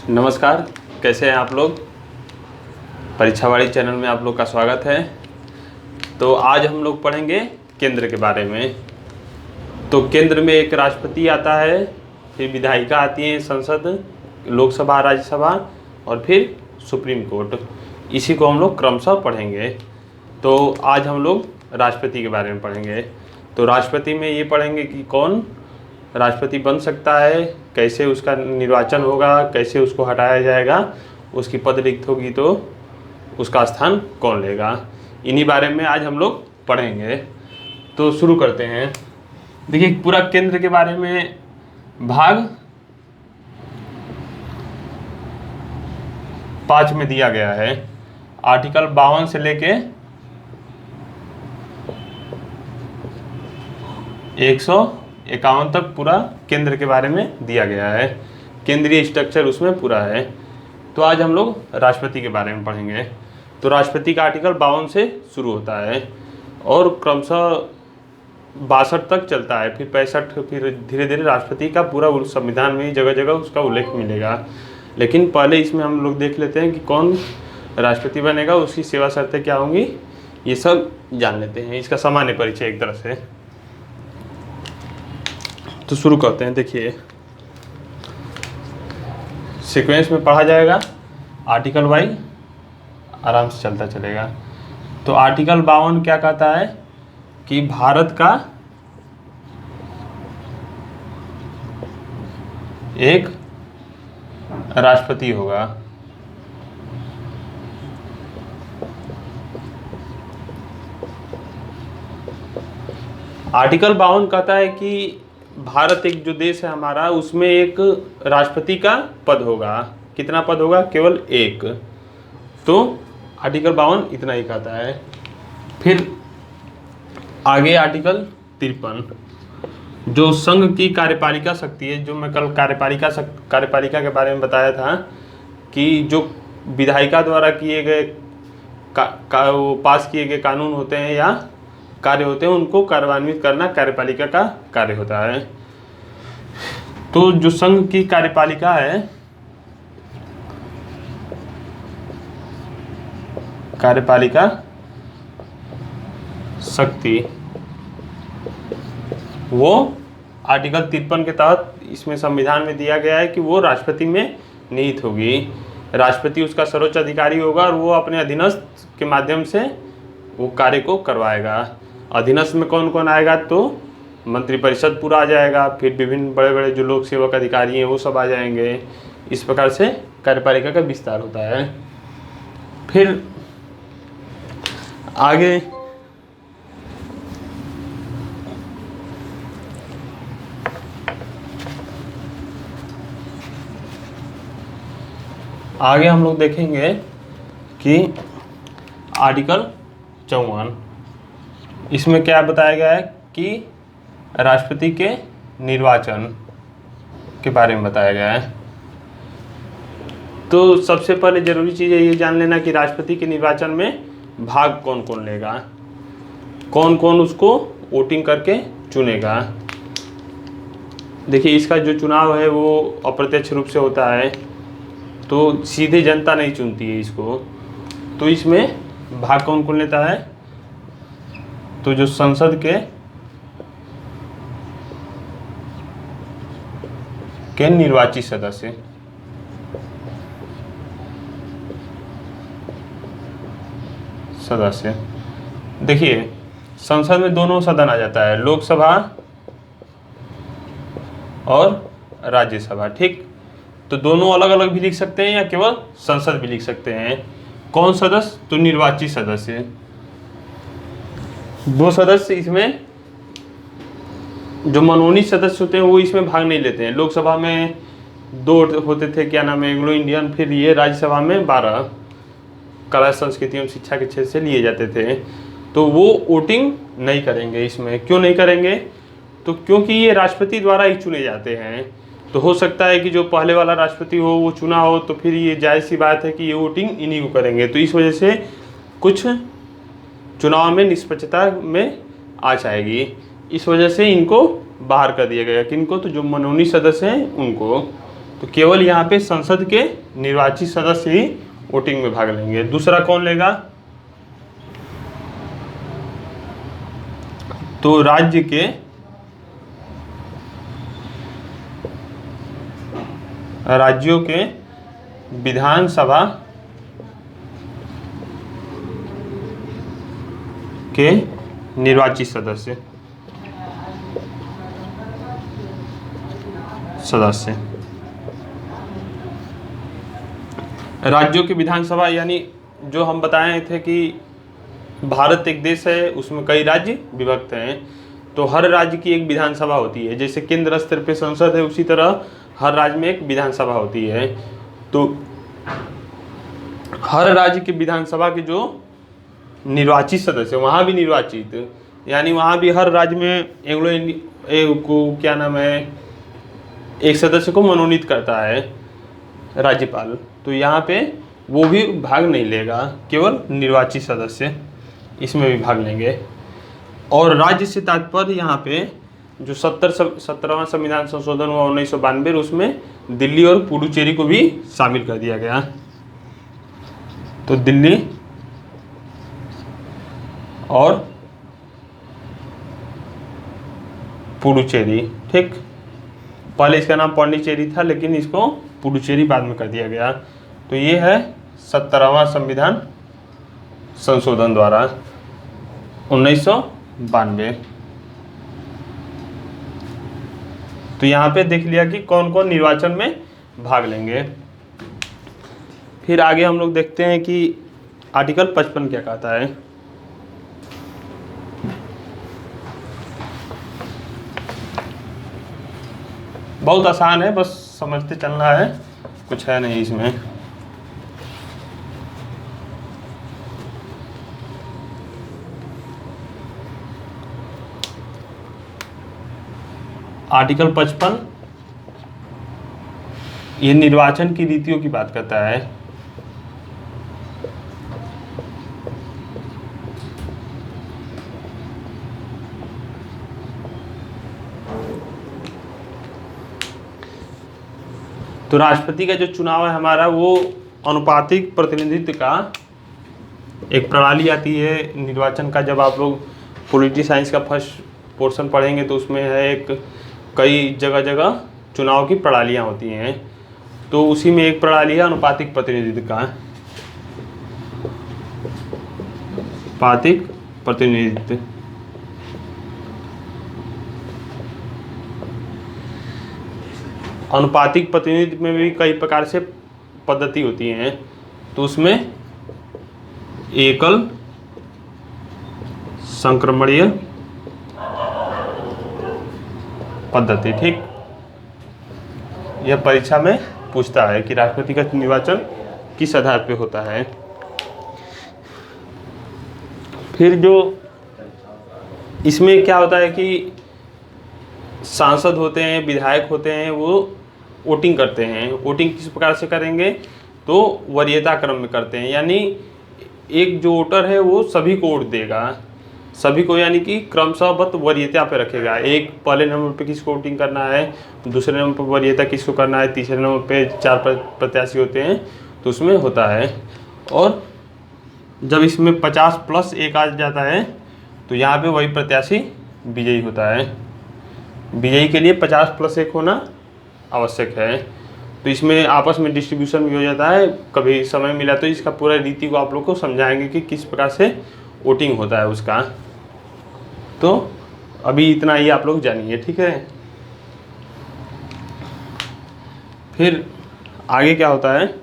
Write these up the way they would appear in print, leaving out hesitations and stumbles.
नमस्कार, कैसे हैं आप लोग। परीक्षावाड़ी चैनल में आप लोग का स्वागत है। तो आज हम लोग पढ़ेंगे केंद्र के बारे में। तो केंद्र में एक राष्ट्रपति आता है, फिर विधायिका आती है, संसद, लोकसभा, राज्यसभा और फिर सुप्रीम कोर्ट। इसी को हम लोग क्रमशः पढ़ेंगे। तो आज हम लोग राष्ट्रपति के बारे में पढ़ेंगे। तो राष्ट्रपति में ये पढ़ेंगे कि कौन राष्ट्रपति बन सकता है, कैसे उसका निर्वाचन होगा, कैसे उसको हटाया जाएगा, उसकी पद रिक्त होगी तो उसका स्थान कौन लेगा। इन्हीं बारे में आज हम लोग पढ़ेंगे। तो शुरू करते हैं। देखिए, पूरा केंद्र के बारे में भाग 5 में दिया गया है। आर्टिकल 52 से लेके 151 तक पूरा केंद्र के बारे में दिया गया है। केंद्रीय स्ट्रक्चर उसमें पूरा है। तो आज हम लोग राष्ट्रपति के बारे में पढ़ेंगे। तो राष्ट्रपति का आर्टिकल 52 से शुरू होता है और क्रमशः 62 तक चलता है, फिर 65, फिर धीरे धीरे राष्ट्रपति का पूरा संविधान में जगह जगह उसका उल्लेख मिलेगा। लेकिन पहले इसमें हम लोग देख लेते हैं कि कौन राष्ट्रपति बनेगा, उसकी सेवा शर्तें क्या होंगी, ये सब जान लेते हैं। इसका सामान्य परिचय एक तरह से। तो शुरू करते हैं। देखिए, सीक्वेंस में पढ़ा जाएगा, आर्टिकल वाइज आराम से चलता चलेगा। तो आर्टिकल 52 क्या कहता है कि भारत का एक राष्ट्रपति होगा। आर्टिकल 52 कहता है कि भारत एक जो देश है हमारा, उसमें एक राष्ट्रपति का पद होगा। कितना पद होगा? केवल एक। तो आर्टिकल 52 इतना ही कहता है। फिर आगे आर्टिकल 53 जो संघ की कार्यपालिका शक्ति है, जो मैं कल कार्यपालिका के बारे में बताया था कि जो विधायिका द्वारा किए गए वो पास किए गए कानून होते हैं या कार्य होते हैं, उनको कार्यान्वित करना कार्यपालिका का कार्य होता है। तो जो संघ की कार्यपालिका है, कार्यपालिका शक्ति, वो आर्टिकल 53 के तहत इसमें संविधान में दिया गया है कि वो राष्ट्रपति में निहित होगी। राष्ट्रपति उसका सर्वोच्च अधिकारी होगा और वो अपने अधीनस्थ के माध्यम से वो कार्य को करवाएगा। अधीनस्थ में कौन कौन आएगा? तो मंत्रिपरिषद पूरा आ जाएगा, फिर विभिन्न बड़े बड़े जो लोक सेवक अधिकारी हैं वो सब आ जाएंगे। इस प्रकार से कार्यपालिका का विस्तार होता है। फिर आगे हम लोग देखेंगे कि आर्टिकल 54, इसमें क्या बताया गया है कि राष्ट्रपति के निर्वाचन के बारे में बताया गया है। तो सबसे पहले जरूरी चीज़ है ये जान लेना कि राष्ट्रपति के निर्वाचन में भाग कौन कौन लेगा, कौन कौन उसको वोटिंग करके चुनेगा। देखिए, इसका जो चुनाव है वो अप्रत्यक्ष रूप से होता है, तो सीधे जनता नहीं चुनती है इसको। तो इसमें भाग कौन कौन लेता है? तो जो संसद के निर्वाचित सदस्य। देखिए, संसद में दोनों सदन आ जाता है, लोकसभा और राज्यसभा। ठीक, तो दोनों अलग अलग भी लिख सकते हैं या केवल संसद भी लिख सकते हैं। कौन सदस्य? तो निर्वाचित सदस्य। 2 सदस्य इसमें जो मनोनीत सदस्य होते हैं वो इसमें भाग नहीं लेते हैं। लोकसभा में 2 होते थे, क्या नाम है, एंग्लो इंडियन, फिर ये राज्यसभा में 12 कला, संस्कृति एवं शिक्षा के क्षेत्र से लिए जाते थे। तो वो वोटिंग नहीं करेंगे इसमें। क्यों नहीं करेंगे? तो क्योंकि ये राष्ट्रपति द्वारा ही चुने जाते हैं। तो हो सकता है कि जो पहले वाला राष्ट्रपति हो वो चुना हो, तो फिर ये जायज़ सी बात है कि ये वोटिंग इन्हीं को करेंगे। तो इस वजह से कुछ चुनाव में निष्पक्षता में आ जाएगी। इस वजह से इनको बाहर कर दिया गया। किनको? तो जो मनोनीत सदस्य हैं उनको। तो केवल यहाँ पे संसद के निर्वाचित सदस्य ही वोटिंग में भाग लेंगे। दूसरा कौन लेगा? तो राज्यों के विधानसभा के निर्वाचित सदस्य राज्यों की विधानसभा, यानी जो हम बताए थे कि भारत एक देश है, उसमें कई राज्य विभक्त हैं, तो हर राज्य की एक विधानसभा होती है। जैसे केंद्र स्तर पे संसद है, उसी तरह हर राज्य में एक विधानसभा होती है। तो हर राज्य की विधानसभा के जो निर्वाचित सदस्य, वहाँ भी निर्वाचित, यानी वहाँ भी हर राज्य में एक सदस्य को मनोनीत करता है राज्यपाल। तो यहाँ पे वो भी भाग नहीं लेगा, केवल निर्वाचित सदस्य इसमें भी भाग लेंगे। और राज्य से तात्पर्य यहाँ पे जो 17वां संविधान संशोधन हुआ 1992, उसमें दिल्ली और पुडुचेरी को भी शामिल कर दिया गया। तो दिल्ली और पुडुचेरी, ठीक, पहले इसका नाम पांडिचेरी था, लेकिन इसको पुडुचेरी बाद में कर दिया गया। तो ये है 17वां संविधान संशोधन द्वारा 1992। तो यहाँ पे देख लिया कि कौन कौन निर्वाचन में भाग लेंगे। फिर आगे हम लोग देखते हैं कि आर्टिकल 55 क्या कहता है। बहुत आसान है, बस समझते चलना है, कुछ है नहीं इसमें। आर्टिकल 55 ये निर्वाचन की रीतियों की बात करता है। तो राष्ट्रपति का जो चुनाव है हमारा, वो अनुपातिक प्रतिनिधित्व का एक प्रणाली आती है निर्वाचन का। जब आप लोग पॉलिटी साइंस का फर्स्ट पोर्शन पढ़ेंगे तो उसमें है एक कई जगह जगह चुनाव की प्रणालियाँ होती हैं। तो उसी में एक प्रणाली है अनुपातिक प्रतिनिधित्व का। अनुपातिक प्रतिनिधित्व अनुपातिक प्रतिनिधित्व में भी कई प्रकार से पद्धति होती हैं। तो उसमें एकल संक्रमणीय पद्धति, ठीक, यह परीक्षा में पूछता है कि राष्ट्रपति का निर्वाचन किस आधार पे होता है। फिर जो इसमें क्या होता है कि सांसद होते हैं, विधायक होते हैं, वो वोटिंग करते हैं। वोटिंग किस प्रकार से करेंगे? तो वरीयता क्रम में करते हैं, यानी एक जो वोटर है वो सभी को वोट देगा, सभी को, यानी कि क्रमशःबद्ध वरीयता पे रखेगा। एक पहले नंबर पे किसको वोटिंग करना है, दूसरे नंबर पर वरीयता किसको करना है, तीसरे नंबर पे 4 प्रत्याशी होते हैं, तो उसमें होता है। और जब इसमें 50+1 आ जाता है तो यहाँ पे वही प्रत्याशी विजयी होता है। विजयी के लिए 50+1 होना आवश्यक है। तो इसमें आपस में डिस्ट्रीब्यूशन भी हो जाता है। कभी समय मिला तो इसका पूरा रीति को आप लोग को समझाएंगे कि किस प्रकार से वोटिंग होता है उसका। तो अभी इतना ही आप लोग जानिए, ठीक है। फिर आगे क्या होता है,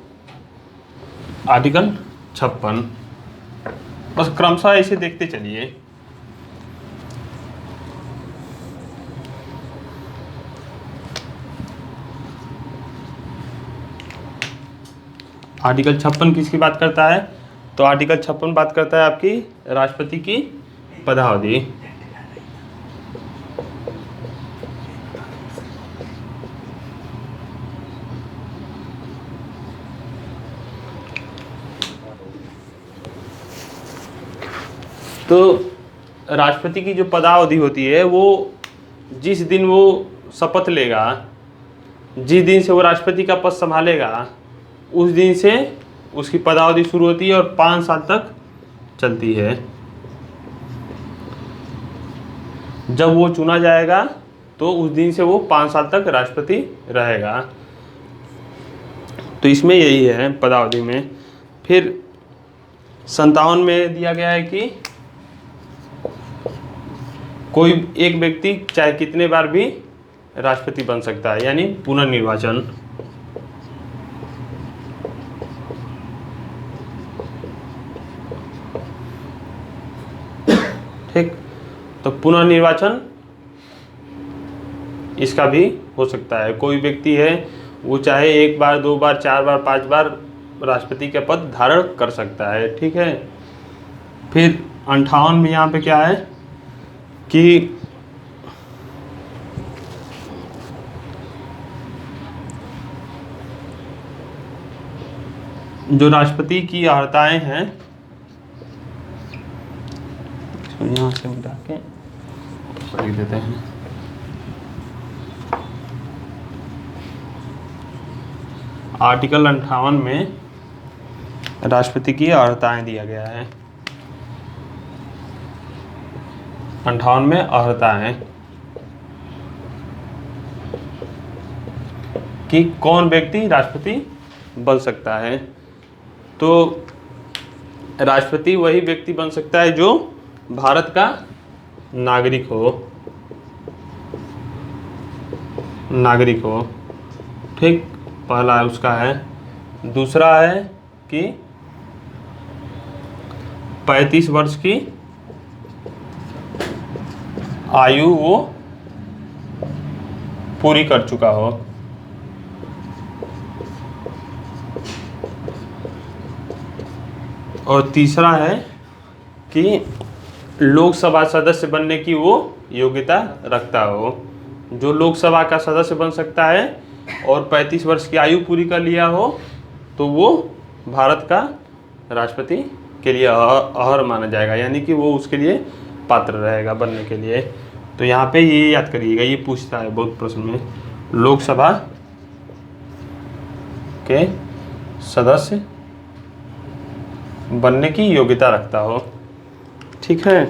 आर्टिकल 56, बस क्रमशः ऐसे देखते चलिए। आर्टिकल 56 किसकी बात करता है? तो आर्टिकल 56 बात करता है आपकी राष्ट्रपति की पदावधि। तो राष्ट्रपति की जो पदावधि होती है वो जिस दिन वो शपथ लेगा जिस दिन से वो राष्ट्रपति का पद संभालेगा उस दिन से उसकी पदावधि शुरू होती है और 5 साल तक चलती है। जब वो चुना जाएगा तो उस दिन से वो 5 साल तक राष्ट्रपति रहेगा। तो इसमें यही है पदावधि में। फिर 57 में दिया गया है कि कोई एक व्यक्ति चाहे कितने बार भी राष्ट्रपति बन सकता है, यानी पुनर्निर्वाचन। ठीक, तो पुनर्निर्वाचन इसका भी हो सकता है। कोई व्यक्ति है वो चाहे 1 बार 2 बार 4 बार 5 बार राष्ट्रपति का पद धारण कर सकता है। ठीक है। फिर 58 में यहाँ पे क्या है कि जो राष्ट्रपति की अर्हताएं हैं, यहाँ से मिटा के लिख देते हैं। आर्टिकल 58 में राष्ट्रपति की अर्हताएं दिया गया है। 58 में अर्हताएं कि कौन व्यक्ति राष्ट्रपति बन सकता है। तो राष्ट्रपति वही व्यक्ति बन सकता है जो भारत का नागरिक हो। ठीक, पहला उसका है। दूसरा है कि 35 वर्ष की आयु वो पूरी कर चुका हो। और तीसरा है कि लोकसभा सदस्य बनने की वो योग्यता रखता हो। जो लोकसभा का सदस्य बन सकता है और 35 वर्ष की आयु पूरी कर लिया हो तो वो भारत का राष्ट्रपति के लिए अहर माना जाएगा, यानी कि वो उसके लिए पात्र रहेगा बनने के लिए। तो यहाँ पे ये याद करिएगा, ये पूछता है बहुत प्रश्न में, लोकसभा के सदस्य बनने की योग्यता रखता हो। ठीक है।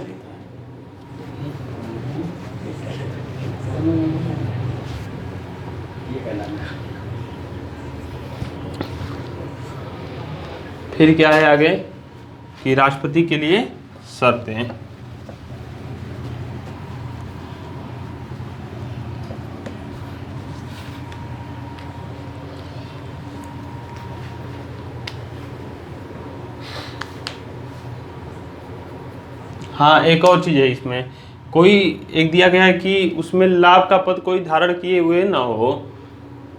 फिर क्या है आगे कि राष्ट्रपति के लिए शर्तें। हाँ, एक और चीज़ है इसमें, कोई एक दिया गया है कि उसमें लाभ का पद कोई धारण किए हुए ना हो।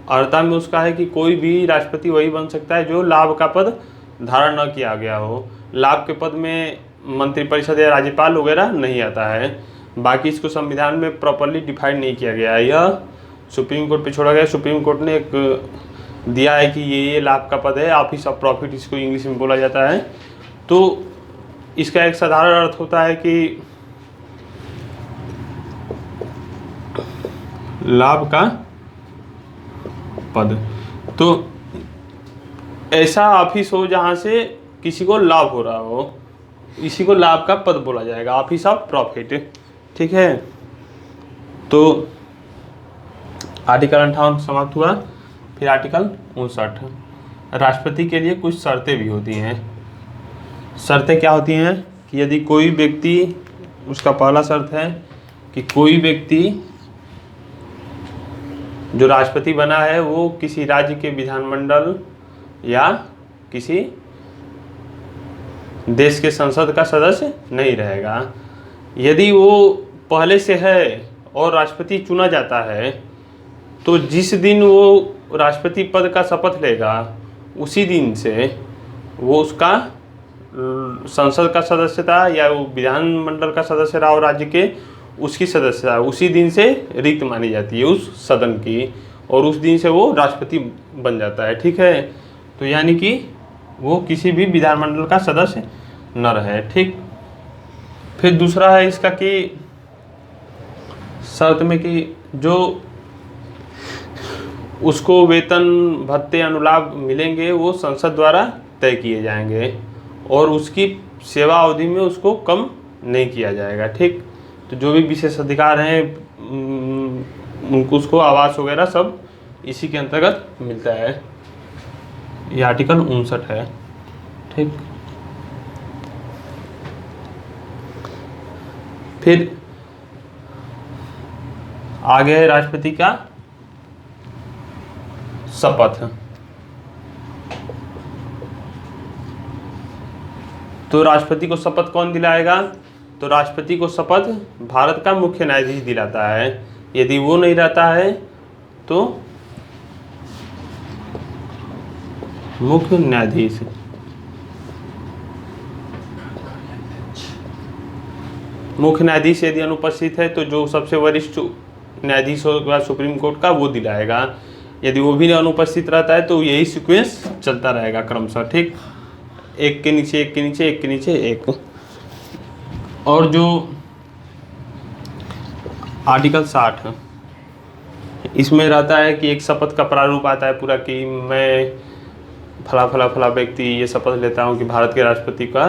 अर्हता में उसका है कि कोई भी राष्ट्रपति वही बन सकता है जो लाभ का पद धारण न किया गया हो। लाभ के पद में मंत्रिपरिषद या राज्यपाल वगैरह नहीं आता है। बाकी इसको संविधान में प्रॉपरली डिफाइन नहीं किया गया है, यह सुप्रीम कोर्ट पे छोड़ा गया। सुप्रीम कोर्ट ने एक दिया है कि ये लाभ का पद है, ऑफिस ऑफ प्रॉफिट इसको इंग्लिश में बोला जाता है। तो इसका एक साधारण अर्थ होता है कि लाभ का पद। तो ऐसा ऑफिस हो जहां से किसी को लाभ हो रहा हो, इसी को लाभ का पद बोला जाएगा, ऑफिस ऑफ प्रॉफिट। ठीक है। तो आर्टिकल 58 समाप्त हुआ। फिर आर्टिकल 59, राष्ट्रपति के लिए कुछ शर्तें भी होती हैं। शर्तें क्या होती हैं कि यदि कोई व्यक्ति, उसका पहला शर्त है कि कोई व्यक्ति जो राष्ट्रपति बना है वो किसी राज्य के विधानमंडल या किसी देश के संसद का सदस्य नहीं रहेगा। यदि वो पहले से है और राष्ट्रपति चुना जाता है तो जिस दिन वो राष्ट्रपति पद का शपथ लेगा उसी दिन से वो उसका संसद का सदस्यता या वो विधानमंडल का सदस्य रहा और राज्य के उसकी सदस्यता उसी दिन से रिक्त मानी जाती है उस सदन की, और उस दिन से वो राष्ट्रपति बन जाता है। ठीक है। तो यानी कि वो किसी भी विधानमंडल का सदस्य न रहे। ठीक। फिर दूसरा है इसका कि शर्त में कि जो उसको वेतन भत्ते अनुलाभ मिलेंगे वो संसद द्वारा तय किए जाएंगे और उसकी सेवा अवधि में उसको कम नहीं किया जाएगा। ठीक, तो जो भी विशेष अधिकार हैं उनको उसको आवास वगैरह सब इसी के अंतर्गत मिलता है। ये आर्टिकल 59 है। ठीक, फिर आगे है राष्ट्रपति का शपथ। तो राष्ट्रपति को शपथ कौन दिलाएगा? तो राष्ट्रपति को शपथ भारत का मुख्य न्यायाधीश दिलाता है। यदि वो नहीं रहता है तो मुख्य न्यायाधीश। मुख्य न्यायाधीश यदि अनुपस्थित है तो जो सबसे वरिष्ठ न्यायाधीश होगा सुप्रीम कोर्ट का वो दिलाएगा। यदि वो भी अनुपस्थित रहता है तो यही सीक्वेंस चलता रहेगा क्रमशः। ठीक, एक के नीचे एक के नीचे एक के नीचे एक। और जो आर्टिकल 60 इसमें रहता है कि एक शपथ का प्रारूप आता है पूरा कि मैं फला फला फला व्यक्ति ये शपथ लेता हूँ कि भारत के राष्ट्रपति का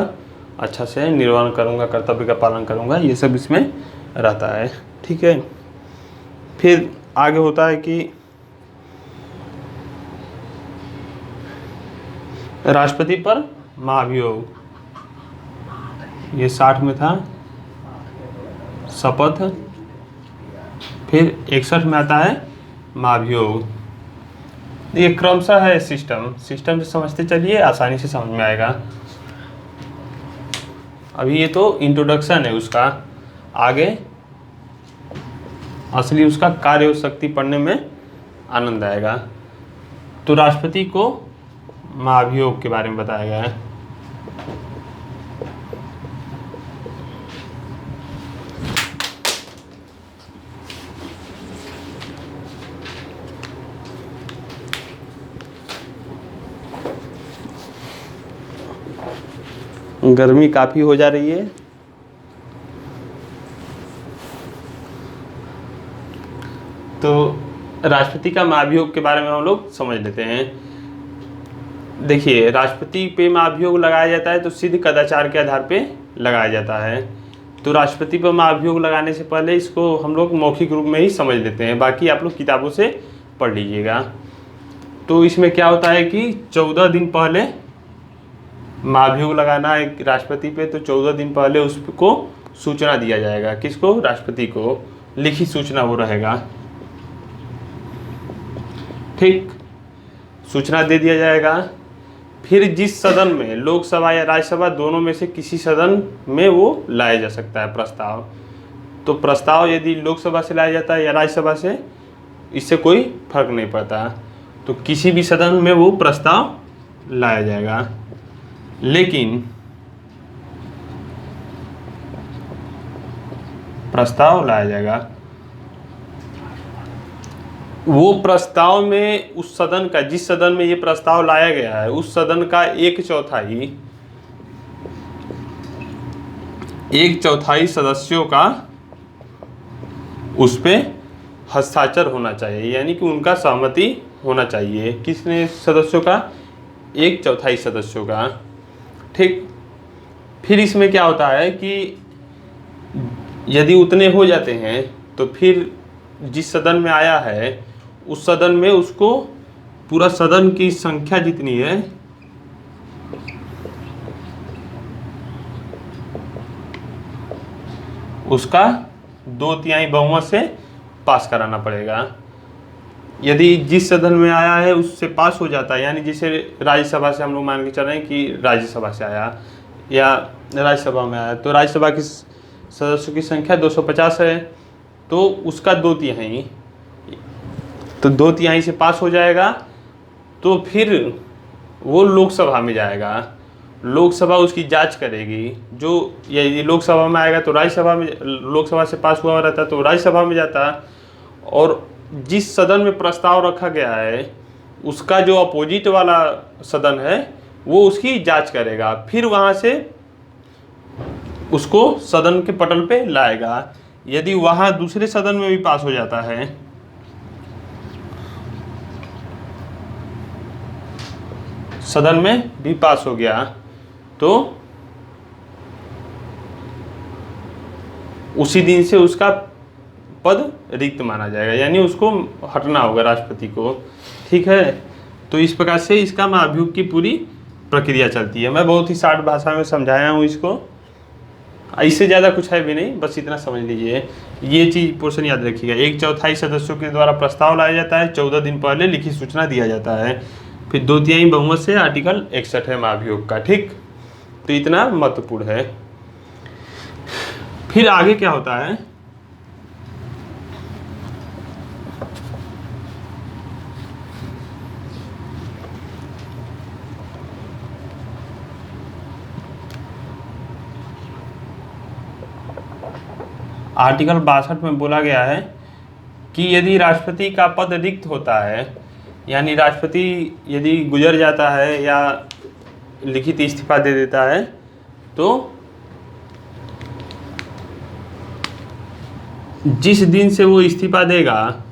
अच्छा से निर्वहन करूँगा, कर्तव्य का पालन करूँगा, ये सब इसमें रहता है। ठीक है, फिर आगे होता है कि राष्ट्रपति पर महाभियोग। ये 60 में था शपथ। फिर 61 में आता है महाभियोग। ये क्रमशः है सिस्टम से समझते चलिए, आसानी से समझ में आएगा। अभी ये तो इंट्रोडक्शन है उसका, आगे असली उसका कार्य और शक्ति पढ़ने में आनंद आएगा। तो राष्ट्रपति को महाभियोग के बारे में बताया गया है। गर्मी काफ़ी हो जा रही है, तो राष्ट्रपति का महाभियोग के बारे में हम लोग समझ लेते हैं। देखिए, राष्ट्रपति पे महाभियोग लगाया जाता है तो सिद्ध कदाचार के आधार पे लगाया जाता है। तो राष्ट्रपति पर महाभियोग लगाने से पहले इसको हम लोग मौखिक रूप में ही समझ लेते हैं, बाकी आप लोग किताबों से पढ़ लीजिएगा। तो इसमें क्या होता है कि 14 दिन पहले महाभियोग लगाना है राष्ट्रपति पे, तो 14 दिन पहले उसको सूचना दिया जाएगा। किसको? राष्ट्रपति को। लिखित सूचना वो रहेगा। ठीक, सूचना दे दिया जाएगा। फिर जिस सदन में, लोकसभा या राज्यसभा दोनों में से किसी सदन में वो लाया जा सकता है प्रस्ताव। तो प्रस्ताव यदि लोकसभा से लाया जाता है या राज्यसभा से, इससे कोई फर्क नहीं पड़ता, तो किसी भी सदन में वो प्रस्ताव लाया जाएगा। लेकिन प्रस्ताव लाया जाएगा, वो प्रस्ताव में उस सदन का, जिस सदन में ये प्रस्ताव लाया गया है उस सदन का 1/4 सदस्यों का उस पे हस्ताक्षर होना चाहिए, यानी कि उनका सहमति होना चाहिए। किसने? सदस्यों का 1/4 सदस्यों का। ठीक, फिर इसमें क्या होता है कि यदि उतने हो जाते हैं तो फिर जिस सदन में आया है उस सदन में उसको पूरा सदन की संख्या जितनी है उसका 2/3 बहुमत से पास कराना पड़ेगा। यदि जिस सदन में आया है उससे पास हो जाता है, यानी जैसे राज्यसभा से हम लोग मान के चल रहे हैं कि राज्यसभा से आया या राज्यसभा में आया, तो राज्यसभा की सदस्यों की संख्या 250 है, तो उसका 2/3, तो 2/3 से पास हो जाएगा। तो फिर वो लोकसभा में जाएगा, लोकसभा उसकी जांच करेगी। जो यदि लोकसभा में आएगा तो राज्यसभा में, लोकसभा से पास हुआ रहता तो राज्यसभा में जाता, और जिस सदन में प्रस्ताव रखा गया है उसका जो अपोजिट वाला सदन है वो उसकी जांच करेगा, फिर वहाँ से उसको सदन के पटल पे लाएगा। यदि वहाँ दूसरे सदन में भी पास हो जाता है सदन में भी पास हो गया तो उसी दिन से उसका पद रिक्त माना जाएगा, यानी उसको हटना होगा राष्ट्रपति को। ठीक है, तो इस प्रकार से इसका महाभियोग की पूरी प्रक्रिया चलती है। मैं बहुत ही शार्ट भाषा में समझाया हूँ इसको, इससे ज़्यादा कुछ है भी नहीं, बस इतना समझ लीजिए। ये चीज़ पोर्शन याद रखिएगा। 1/4 सदस्यों के द्वारा प्रस्ताव लाया जाता है, 14 दिन पहले लिखित सूचना दिया जाता है, फिर 2/3 बहुमत से आर्टिकल 61 है महाभियोग का। ठीक, तो इतना महत्वपूर्ण है। फिर आगे क्या होता है, आर्टिकल 62 में बोला गया है कि यदि राष्ट्रपति का पद रिक्त होता है, यानी राष्ट्रपति यदि गुजर जाता है या लिखित इस्तीफा दे देता है, तो जिस दिन से वो इस्तीफा देगा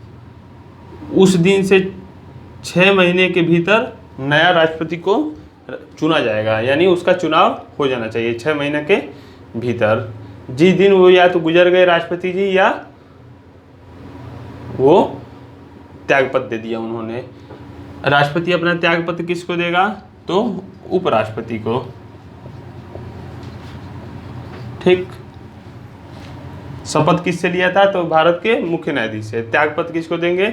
उस दिन से 6 महीने के भीतर नया राष्ट्रपति को चुना जाएगा, यानी उसका चुनाव हो जाना चाहिए 6 महीने के भीतर। जिस दिन वो या तो गुजर गए राष्ट्रपति जी या वो त्यागपत्र दे दिया उन्होंने। राष्ट्रपति अपना त्यागपत्र किसको देगा, तो उपराष्ट्रपति को। ठीक, शपथ किससे लिया था, तो भारत के मुख्य न्यायाधीश से। त्यागपत्र किसको देंगे,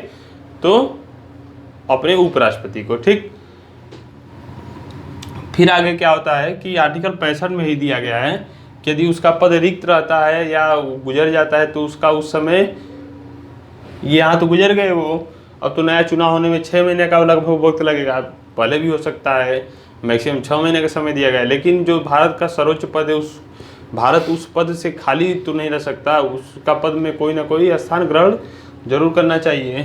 तो अपने उपराष्ट्रपति को। ठीक, फिर आगे क्या होता है कि आर्टिकल 65 में ही दिया गया है कि यदि उसका पद रिक्त रहता है या गुजर जाता है तो उसका उस समय, यहाँ तो गुजर गए वो, अब तो नया चुनाव होने में 6 महीने का लगभग वक्त लगेगा, पहले भी हो सकता है, मैक्सिमम 6 महीने का समय दिया गया है। लेकिन जो भारत का सर्वोच्च पद है, भारत उस पद से खाली तो नहीं रह सकता, उसका पद में कोई ना कोई स्थान ग्रहण जरूर करना चाहिए।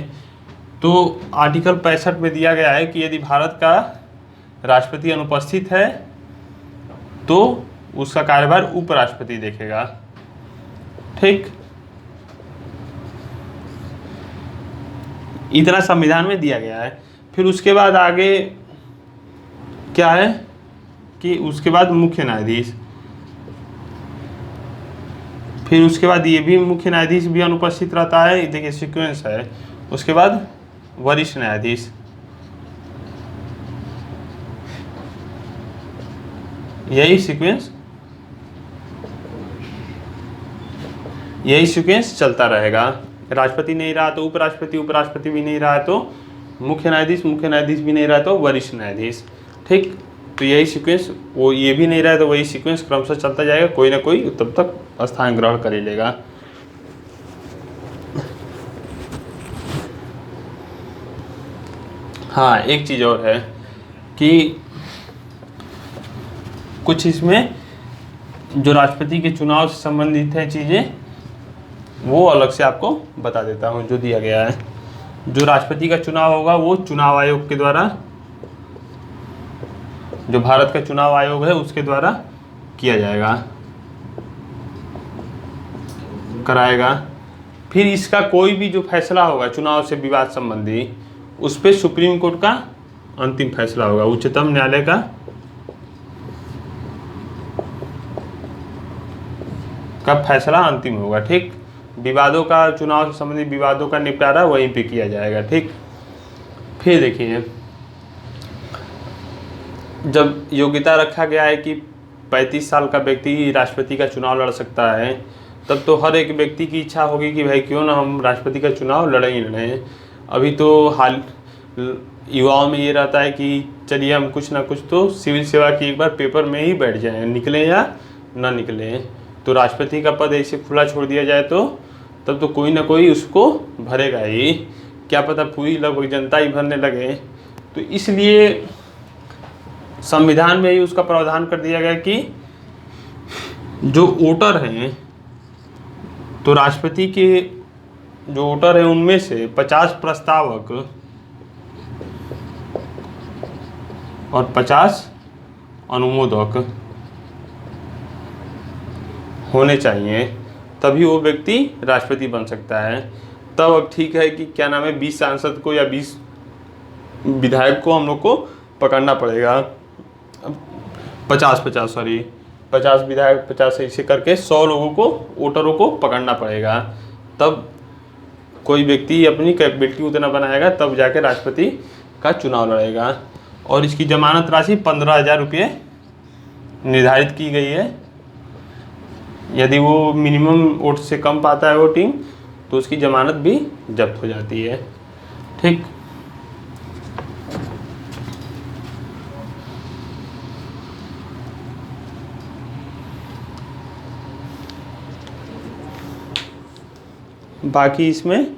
तो आर्टिकल 65 में दिया गया है कि यदि भारत का राष्ट्रपति अनुपस्थित है तो उसका कार्यभार उपराष्ट्रपति देखेगा। ठीक, इतना संविधान में दिया गया है। फिर उसके बाद आगे क्या है कि उसके बाद मुख्य न्यायाधीश, फिर उसके बाद ये भी मुख्य न्यायाधीश भी अनुपस्थित रहता है, देखिए सीक्वेंस है। उसके बाद वरिष्ठ न्यायाधीश, यही सीक्वेंस चलता रहेगा। राष्ट्रपति नहीं रहा तो उपराष्ट्रपति, उपराष्ट्रपति भी नहीं रहा तो मुख्य न्यायाधीश, मुख्य न्यायाधीश भी नहीं रहा तो वरिष्ठ न्यायाधीश। ठीक, तो यही सीक्वेंस, वो ये भी नहीं रहा तो वही सीक्वेंस क्रमशः चलता जाएगा, कोई ना कोई तब तक स्थान ग्रहण कर ही लेगा। हाँ, एक चीज़ और है कि कुछ इसमें जो राष्ट्रपति के चुनाव से संबंधित है चीज़ें, वो अलग से आपको बता देता हूँ जो दिया गया है। जो राष्ट्रपति का चुनाव होगा वो चुनाव आयोग के द्वारा, जो भारत का चुनाव आयोग है उसके द्वारा किया जाएगा, कराएगा। फिर इसका कोई भी जो फैसला होगा चुनाव से विवाद संबंधी, उस पर सुप्रीम कोर्ट का अंतिम फैसला होगा, उच्चतम न्यायालय का फैसला अंतिम होगा। ठीक, विवादों का, चुनाव से संबंधित विवादों का निपटारा वहीं पे किया जाएगा। ठीक, फिर देखिए, जब योग्यता रखा गया है कि 35 साल का व्यक्ति राष्ट्रपति का चुनाव लड़ सकता है, तब तो हर एक व्यक्ति की इच्छा होगी कि भाई क्यों ना हम राष्ट्रपति का चुनाव लड़ें ही लड़ें। अभी तो हाल युवाओं में ये रहता है कि चलिए हम कुछ ना कुछ तो सिविल सेवा की एक बार पेपर में ही बैठ जाएं, निकलें या ना निकलें। तो राष्ट्रपति का पद ऐसे खुला छोड़ दिया जाए तो तब तो कोई ना कोई उसको भरेगा ही, क्या पता पूरी लगभग जनता ही भरने लगे। तो इसलिए संविधान में ही उसका प्रावधान कर दिया गया कि जो वोटर हैं, तो राष्ट्रपति के जो वोटर हैं उनमें से 50 प्रस्तावक और 50 अनुमोदक होने चाहिए, तभी वो व्यक्ति राष्ट्रपति बन सकता है। तब अब ठीक है कि क्या नाम है, 20 सांसद को या 20 विधायक को हम लोग को पकड़ना पड़ेगा। 50 विधायक 50 ऐसे करके 100 लोगों को, वोटरों को पकड़ना पड़ेगा। तब कोई व्यक्ति अपनी कैपेबिलिटी उतना बनाएगा, तब जाके राष्ट्रपति का चुनाव लड़ेगा। और इसकी जमानत राशि 15,000 रुपये निर्धारित की गई है। यदि वो मिनिमम वोट से कम पाता है वोटिंग, तो उसकी जमानत भी जब्त हो जाती है। ठीक। बाकी इसमें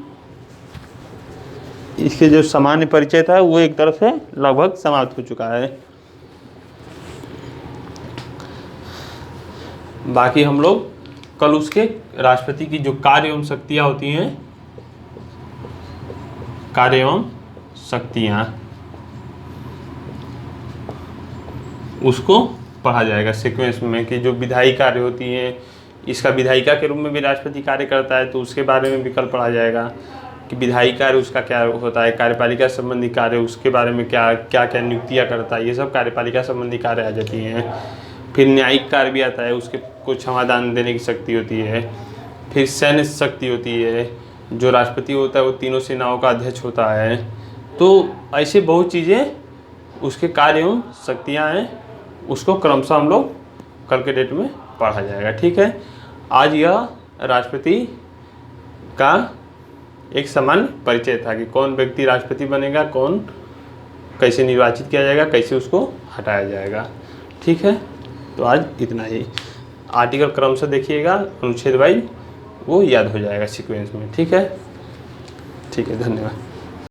इसके जो सामान्य परिचय था वो एक तरफ से लगभग समाप्त हो चुका है। बाकी हम लोग कल उसके राष्ट्रपति की जो कार्य एवं शक्तियाँ होती हैं, कार्य एवं शक्तियाँ, उसको पढ़ा जाएगा सीक्वेंस में, कि जो विधायी कार्य होती हैं, इसका विधायिका के रूप में भी राष्ट्रपति कार्य करता है, तो उसके बारे में भी कल पढ़ा जाएगा कि विधायी कार्य उसका क्या होता है, कार्यपालिका संबंधी कार्य उसके बारे में क्या क्या नियुक्तियाँ करता है, ये सब कार्यपालिका संबंधी कार्य आ जाती हैं। फिर न्यायिक कार्य भी आता है, उसके को क्षमादान देने की शक्ति होती है। फिर सैन्य शक्ति होती है, जो राष्ट्रपति होता है वो तीनों सेनाओं का अध्यक्ष होता है। तो ऐसे बहुत चीज़ें उसके कार्य एवं शक्तियाँ हैं, उसको क्रमशः हम लोग कल के डेट में पढ़ा जाएगा। ठीक है। आज यह राष्ट्रपति का एक सामान्य परिचय था कि कौन व्यक्ति राष्ट्रपति बनेगा, कौन कैसे निर्वाचित किया जाएगा, कैसे उसको हटाया जाएगा। ठीक है। तो आज इतना ही। आर्टिकल क्रमशः देखिएगा, अनुच्छेद वाइज वो याद हो जाएगा सीक्वेंस में। ठीक है। ठीक है, धन्यवाद।